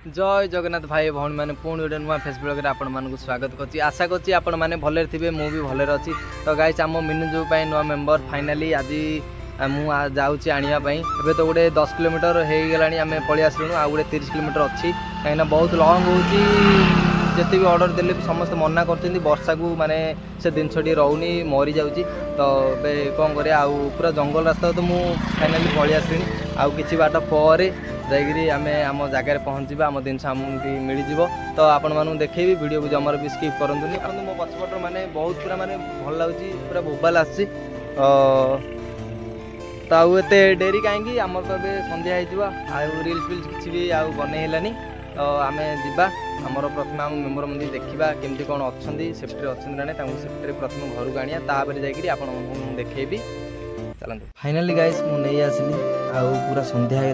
जय जगन्नाथ भाई भौणी मैंने पुणी गोटे नुआ फेस ब्लॉग आपण मानक स्वागत करछि। आशा करछि आपण माने भले थिबे मु भी भले अछि। तो गाइस आम मिनु जो पई नुआ मेंबर फाइनली आज मु जाउछि आनिया पई। एबे तो गोटे 10 किलोमीटर हे गेलानी आमे पळि आसलुनु आ गोटे 30 किलोमीटर अछि काइना बहुत लॉन्ग होउछि। जति भी ऑर्डर देले समस्त मना करछन्ती वर्षा को माने से दिनछडी रहउनी मरि जाउछि। तो बे कोन करे आ पूरा जंगल रास्ता तो मु फाइनली पळि आसलिनी आ किछि बाट परे जाइगिरी आमे आम जगार पहुँचा आम जिन आमको मिल जाव। तो आपण मानू देखेबी वीडियो को जमार भी स्किप करंतुनी। मो पछपट माने बहुत पूरा माने भल लगुच पूरा बोबाल आसी। तो आते डेरी कहीं आमर तो सन्ध्या हो रिल्स फिल्स किसी भी बनईलानी। तो आम जा आमर प्रथम आम मेम्बर मंदिर देखा केमती कौन अच्छा सेफ्टी अच्छा ना ना सेफ्टी प्रथम घर को आनिया तापर जाकि आप देखेबी। चलते फाइनाली गाइस मु नहीं आसली आउ पूरा सन्ध्या है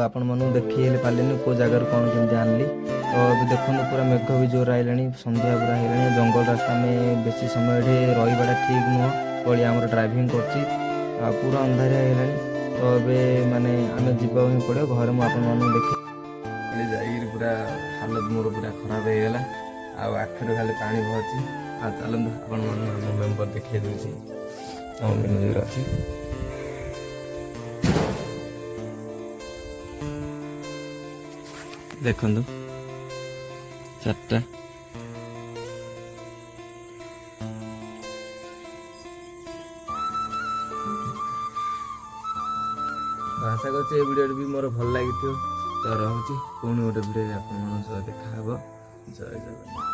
आपण मन देखी पारे को जगार कौन केमती आनली। तो देखो पूरा मेघ भी जोर आइलानी सन्ध्या पूरा है जंगल रास्ता में बेसी समय रहीबाटा ठीक नुह पड़ी आम ड्राइविंग कर पूरा अंधारिया है। तो ये माने आम जीवा पड़ो घर मुझे देखे जाइए पूरा हालत मोर पूरा खराब हो गला आखिर खाली पानी बहची। चलते आपण मेम्बर देखिए दूसरी मेनू अच्छी देखु 4टा आशा कर वीडियो भी मोर भल लगी तो रोचे पुणी गोटे वीडियो आप देखा जय जगन्नाथ।